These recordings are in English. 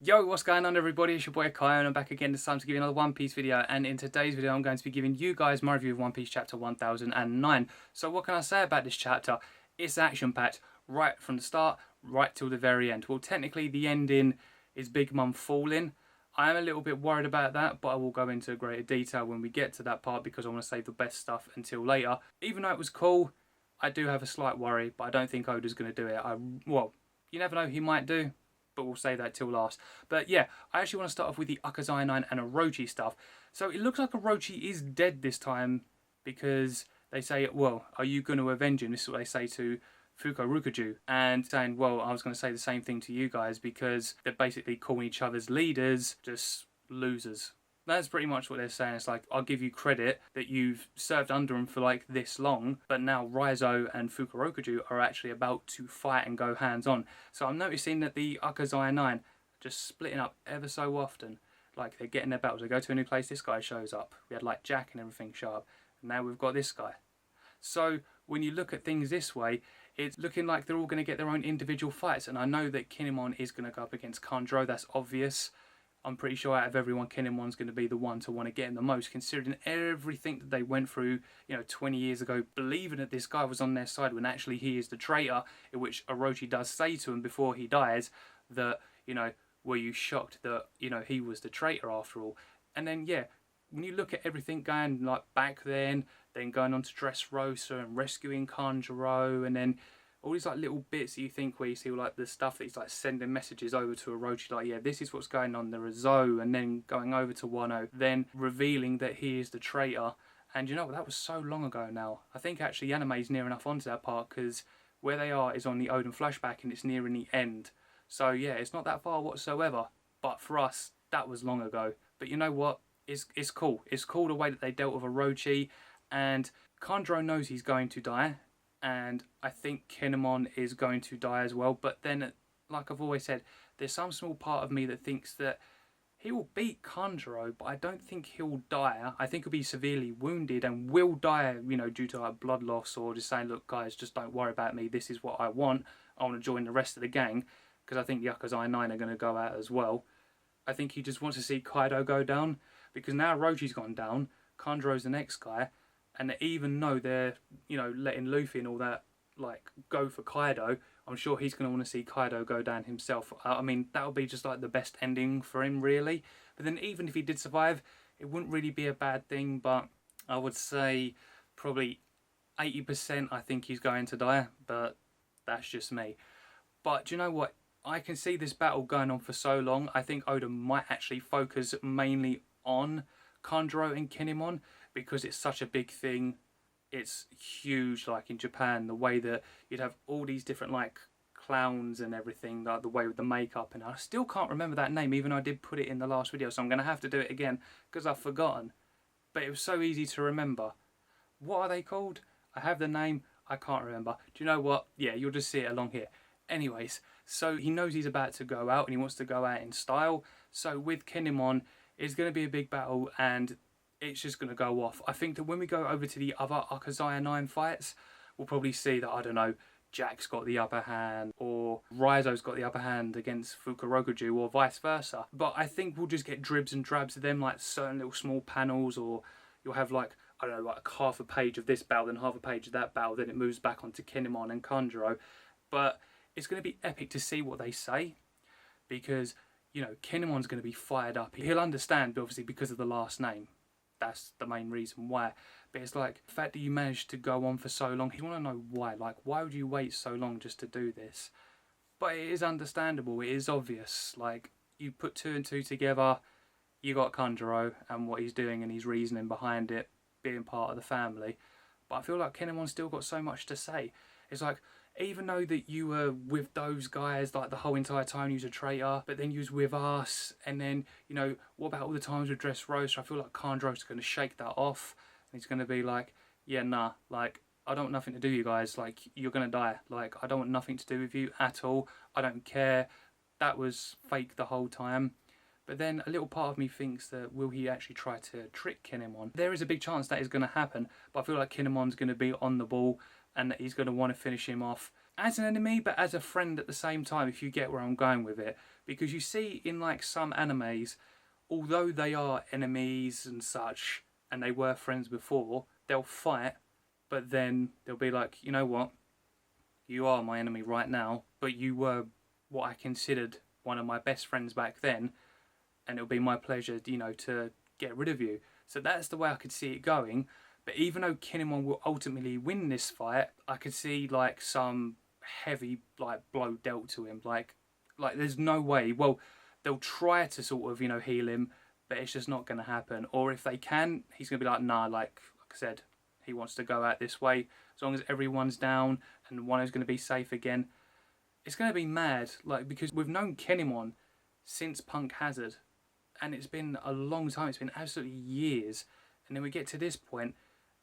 Yo, what's going on everybody? It's your boy KAIO and I'm back again this time to give you another One Piece video, and in today's video I'm going to be giving you guys my review of One Piece chapter 1009. So what can I say about this chapter? It's action-packed right from the start, right till the very end. Well, technically the ending is BigMom falling. I am a little bit worried about that, but I will go into greater detail when we get to that part because I want to save the best stuff until later. Even though it was cool, I do have a slight worry, but I don't think Oda's going to do it. Well, you never know, he might do, but we'll save that till last. But yeah, I actually want to start off with the Akazai 9 and Orochi stuff. So it looks like Orochi is dead this time because they say, well, are you going to avenge him? This is what they say to Fukarukuju, and saying, well, I was going to say the same thing to you guys because they're basically calling each other's leaders just losers. That's pretty much what they're saying. It's like, I'll give you credit that you've served under him for like this long, but now Raizo and Fukarokuju are actually about to fight and go hands-on. So I'm noticing that the Akazai 9 are just splitting up ever so often. Like, they're getting their battles. They go to a new place, this guy shows up. We had like Jack and everything show up. And now we've got this guy. So when you look at things this way, it's looking like they're all going to get their own individual fights. And I know that Kinemon is going to go up against Kanjuro. That's obvious. I'm pretty sure out of everyone, Kinemon's going to be the one to want to get him the most, considering everything that they went through, 20 years ago, believing that this guy was on their side when actually he is the traitor, in which Orochi does say to him before he dies that, were you shocked that, he was the traitor after all? And then, yeah, when you look at everything going like back then going on to Dressrosa and rescuing Kanjuro, and then all these like little bits that you think where you see like the stuff that he's like sending messages over to Orochi, like, yeah, this is what's going on, there is Zoro, and then going over to Wano, then revealing that he is the traitor. And you know what, that was so long ago now. I think actually anime's near enough onto that part because where they are is on the Oden flashback and it's nearing the end. So yeah, it's not that far whatsoever, but for us, that was long ago. But you know what, it's cool. It's cool the way that they dealt with Orochi, and Kanjuro knows he's going to die. And I think Kinemon is going to die as well. But then, like I've always said, there's some small part of me that thinks that he will beat Kanjuro, but I don't think he'll die. I think he'll be severely wounded and will die, due to like blood loss, or just saying, look guys, just don't worry about me, this is what I want. I want to join the rest of the gang, because I think the Akazai 9 are going to go out as well. I think he just wants to see Kaido go down, because now Orochi's gone down, Kanjuro's the next guy. And even though they're, letting Luffy and all that, like, go for Kaido, I'm sure he's going to want to see Kaido go down himself. I mean, that would be just, like, the best ending for him, really. But then even if he did survive, it wouldn't really be a bad thing. But I would say probably 80% I think he's going to die. But that's just me. But do you know what? I can see this battle going on for so long. I think Oda might actually focus mainly on Kanjuro and Kinemon, because it's such a big thing. It's huge, like in Japan, the way that you'd have all these different like clowns and everything, like the way with the makeup, and I still can't remember that name even though I did put it in the last video, so I'm going to have to do it again because I've forgotten. But it was so easy to remember. What are they called? I have the name, I can't remember. Do you know what? Yeah, you'll just see it along here. Anyways, so he knows he's about to go out and he wants to go out in style. So with Kinemon, it's going to be a big battle and it's just going to go off. I think that when we go over to the other Akazai 9 fights, we'll probably see that, I don't know, Jack's got the upper hand, or Raizo's got the upper hand against Fukarokuju, or vice versa. But I think we'll just get dribs and drabs of them, like certain little small panels, or you'll have like, I don't know, like half a page of this battle, then half a page of that battle, then it moves back onto Kinemon and Kanjuro. But it's going to be epic to see what they say, because, Kinemon's going to be fired up. He'll understand, obviously, because of the last name. That's the main reason why. But it's like, the fact that you managed to go on for so long, you want to know why. Like, why would you wait so long just to do this? But it is understandable. It is obvious. Like, you put two and two together, you got Kanjuro and what he's doing and his reasoning behind it, being part of the family. But I feel like Kinemon's still got so much to say. It's like, even though that you were with those guys like the whole entire time, you was a traitor, but then you was with us, and then, what about all the times with Dressrosa? I feel like Kanjuro's going to shake that off, and he's going to be like, yeah, nah, like, I don't want nothing to do with you guys, like, you're going to die, like, I don't want nothing to do with you at all, I don't care, that was fake the whole time. But then a little part of me thinks that will he actually try to trick Kinemon? There is a big chance that is going to happen, but I feel like Kinemon's going to be on the ball, and that he's going to want to finish him off as an enemy, but as a friend at the same time, if you get where I'm going with it. Because you see in like some animes, although they are enemies and such, and they were friends before, they'll fight, but then they'll be like, you know what, you are my enemy right now, but you were what I considered one of my best friends back then, and it'll be my pleasure, you know, to get rid of you. So that's the way I could see it going. But even though Kinemon will ultimately win this fight, I could see like some heavy like blow dealt to him. Like there's no way. Well, they'll try to sort of, you know, heal him, but it's just not going to happen. Or if they can, he's going to be like, nah, like I said, he wants to go out this way. As long as everyone's down and Wano's going to be safe again, it's going to be mad. Like, because we've known Kinemon since Punk Hazard, and it's been a long time. It's been absolutely years, and then we get to this point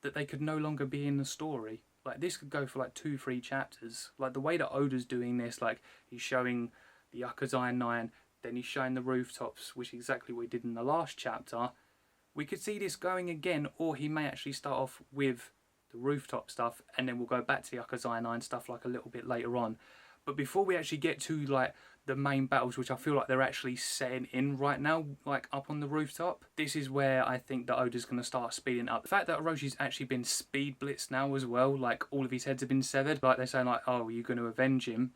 that they could no longer be in the story. Like, this could go for like 2-3 chapters. Like, the way that Oda's doing this, like, he's showing the Yakuza 9, then he's showing the rooftops, which is exactly what he did in the last chapter. We could see this going again, or he may actually start off with the rooftop stuff, and then we'll go back to the Yakuza 9 stuff like a little bit later on. But before we actually get to like the main battles, which I feel like they're actually setting in right now, like up on the rooftop, this is where I think that Oda's going to start speeding up. The fact that Oroshi's actually been speed blitzed now as well, like all of his heads have been severed, like they're saying like, oh, you're going to avenge him.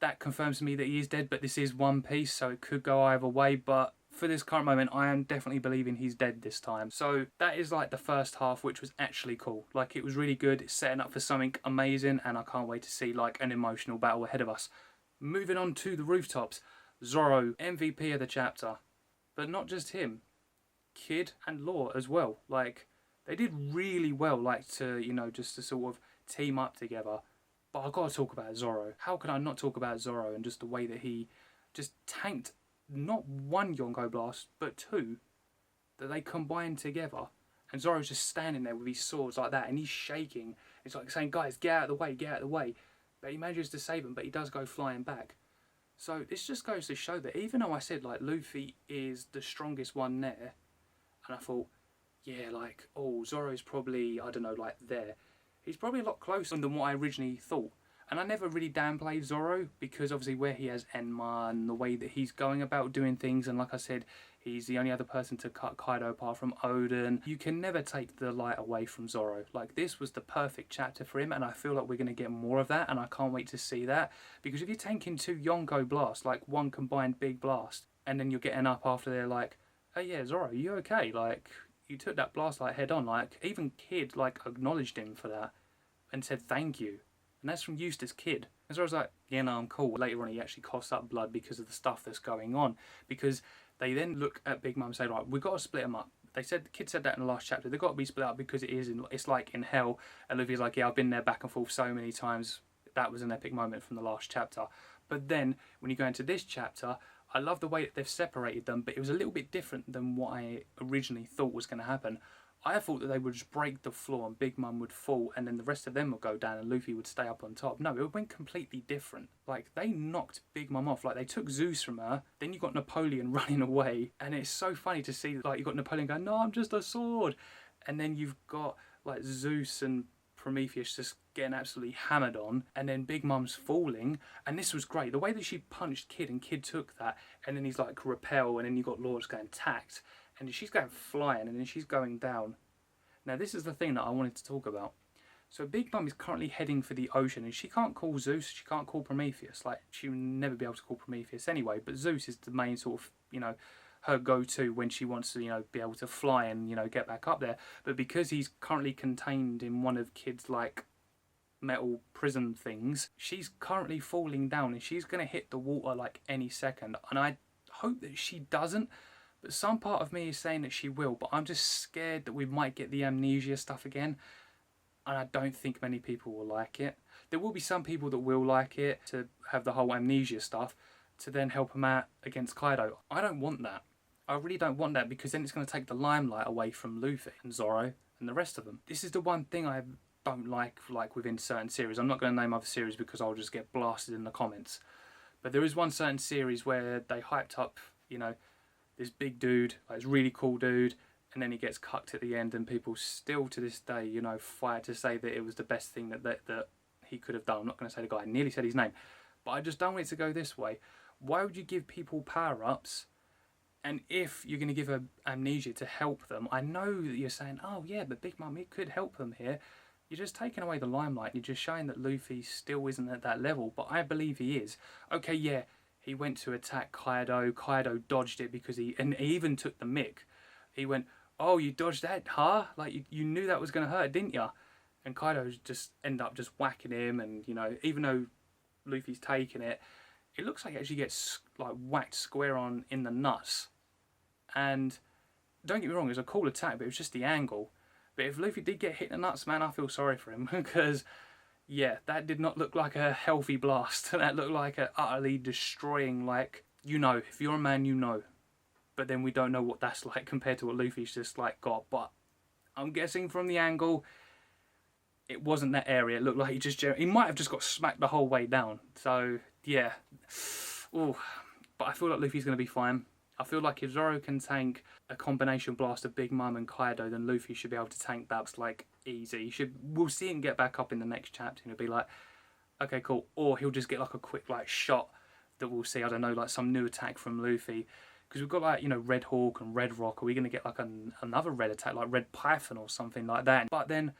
That confirms to me that he is dead, but this is One Piece, so it could go either way. But for this current moment, I am definitely believing he's dead this time. So that is like the first half, which was actually cool. Like, it was really good. It's setting up for something amazing, and I can't wait to see like an emotional battle ahead of us. Moving on to the rooftops, Zoro, MVP of the chapter. But not just him, Kid and Law as well. Like, they did really well, like, to, you know, just to sort of team up together. But I've got to talk about Zoro. How can I not talk about Zoro and just the way that he just tanked not one Yonko Blast, but 2 that they combined together. And Zoro's just standing there with his swords like that, and he's shaking. It's like saying, guys, get out of the way, get out of the way. But he manages to save him, but he does go flying back. So this just goes to show that even though I said, like, Luffy is the strongest one there, and I thought, yeah, like, oh, Zoro's probably, I don't know, like, there. He's probably a lot closer than what I originally thought. And I never really downplayed Zoro, because obviously where he has Enma and the way that he's going about doing things, and like I said, he's the only other person to cut Kaido apart from Oden. You can never take the light away from Zoro. Like, this was the perfect chapter for him, and I feel like we're going to get more of that, and I can't wait to see that. Because if you're tanking 2 Yonko blasts, like one combined big blast, and then you're getting up after they're like, oh yeah, Zoro, you okay? Like, you took that blast like head on. Like, even Kid like acknowledged him for that and said thank you. And that's from Eustace Kid. And Zoro's like, yeah, no, I'm cool. Later on, he actually coughs up blood because of the stuff that's going on. Because they then look at Big Mom and say, right, we've got to split them up. They said, the kid said that in the last chapter. They've got to be split up because it's like in hell. And Luffy's like, yeah, I've been there back and forth so many times. That was an epic moment from the last chapter. But then, when you go into this chapter, I love the way that they've separated them, but it was a little bit different than what I originally thought was going to happen. I thought that they would just break the floor and Big Mom would fall and then the rest of them would go down and Luffy would stay up on top. No, it went completely different. Like, they knocked Big Mom off. Like, they took Zeus from her, then you got Napoleon running away, and it's so funny to see, like, you got Napoleon going, no, I'm just a sword. And then you've got, like, Zeus and Prometheus just getting absolutely hammered on, and then Big Mom's falling, and this was great. The way that she punched Kid, and Kid took that, and then he's like repel, and then you got Lord going tact, and she's going flying, and then she's going down. Now this is the thing that I wanted to talk about. So Big Mom is currently heading for the ocean, and she can't call Zeus, she can't call Prometheus. Like, she will never be able to call Prometheus anyway, but Zeus is the main sort of, you know, her go-to when she wants to, you know, be able to fly and, you know, get back up there. But because he's currently contained in one of Kid's, like, metal prison things, she's currently falling down and she's going to hit the water, like, any second. And I hope that she doesn't, but some part of me is saying that she will. But I'm just scared that we might get the amnesia stuff again. And I don't think many people will like it. There will be some people that will like it, to have the whole amnesia stuff, to then help them out against Kaido. I don't want that. I really don't want that, because then it's going to take the limelight away from Luffy and Zoro and the rest of them. This is the one thing I don't like within certain series. I'm not going to name other series because I'll just get blasted in the comments. But there is one certain series where they hyped up, you know, this big dude, like this really cool dude, and then he gets cucked at the end, and people still to this day, you know, fight to say that it was the best thing that he could have done. I'm not going to say the guy. I nearly said his name. But I just don't want it to go this way. Why would you give people power-ups? And if you're going to give her amnesia to help them, I know that you're saying, oh yeah, but Big Mom, it could help them here. You're just taking away the limelight. You're just showing that Luffy still isn't at that level, but I believe he is. Okay, yeah, he went to attack Kaido. Kaido dodged it because he even took the mick. He went, oh, you dodged that, huh? Like, you knew that was going to hurt, didn't you? And Kaido just ended up just whacking him, and, you know, even though Luffy's taking it, it looks like it actually gets, like, whacked square on in the nuts. And don't get me wrong, it was a cool attack, but it was just the angle. But if Luffy did get hit in the nuts, man, I feel sorry for him. Because, yeah, that did not look like a healthy blast. That looked like an utterly destroying, like, you know, if you're a man, you know. But then we don't know what that's like compared to what Luffy's just, like, got. But I'm guessing from the angle, it wasn't that area. It looked like he might have just got smacked the whole way down. So, yeah. Ooh. But I feel like Luffy's going to be fine. I feel like if Zoro can tank a combination blast of Big Mom and Kaido, then Luffy should be able to tank that like easy. We'll see him get back up in the next chapter and he'll be like, okay, cool. Or he'll just get like a quick like shot that we'll see, I don't know, like some new attack from Luffy. Because we've got like, you know, Red Hawk and Red Rock. Are we going to get like another red attack, like Red Python or something like that? But then,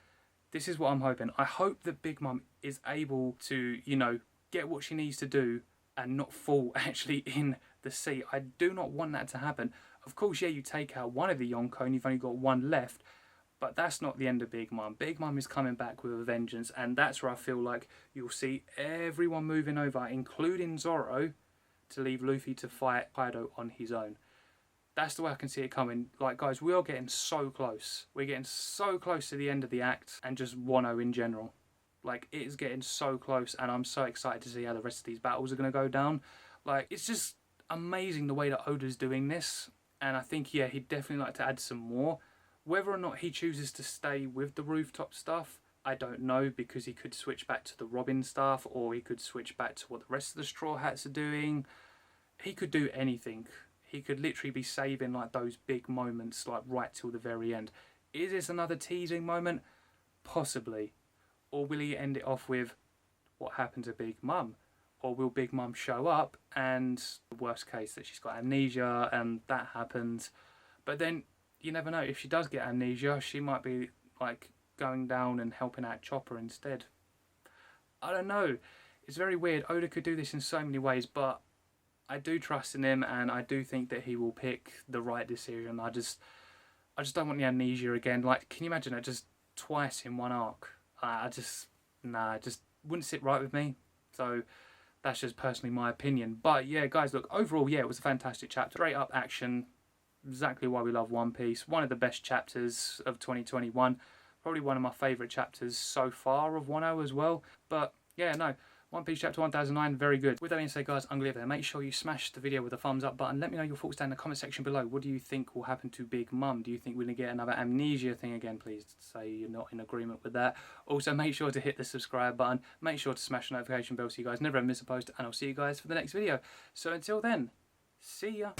this is what I'm hoping. I hope that Big Mom is able to, you know, get what she needs to do and not fall actually in the sea. I do not want that to happen. Of course, yeah, you take out one of the Yonko and you've only got one left, but that's not the end of Big Mom. Big Mom is coming back with a vengeance, and that's where I feel like you'll see everyone moving over, including Zoro, to leave Luffy to fight Kaido on his own. That's the way I can see it coming. Like, guys, we are getting so close. We're getting so close to the end of the act, and just Wano in general. Like, it is getting so close, and I'm so excited to see how the rest of these battles are going to go down. Like, it's just amazing the way that Oda's doing this, and I think, yeah, he'd definitely like to add some more. Whether or not he chooses to stay with the rooftop stuff, I don't know, because he could switch back to the Robin stuff, or he could switch back to what the rest of the Straw Hats are doing. He could do anything. He could literally be saving like those big moments like right till the very end. Is this another teasing moment? Possibly. Or will he end it off with what happened to Big Mom? Or will Big Mom show up and the worst case that she's got amnesia and that happens. But then you never know, if she does get amnesia, she might be like going down and helping out Chopper instead. I don't know. It's very weird. Oda could do this in so many ways, but I do trust in him, and I do think that he will pick the right decision. I just don't want the amnesia again. Like, can you imagine it just twice in one arc? It just wouldn't sit right with me. So that's just personally my opinion. But yeah, guys, look, overall, yeah, it was a fantastic chapter. Straight up action. Exactly why we love One Piece. One of the best chapters of 2021. Probably one of my favourite chapters so far of Wano as well. But yeah, no, One Piece chapter 1009, very good. With that being said, guys, I'm going to leave it there. Make sure you smash the video with a thumbs up button. Let me know your thoughts down in the comment section below. What do you think will happen to Big Mom? Do you think we're going to get another amnesia thing again? Please say you're not in agreement with that. Also, make sure to hit the subscribe button. Make sure to smash the notification bell so you guys never miss a post. And I'll see you guys for the next video. So until then, see ya.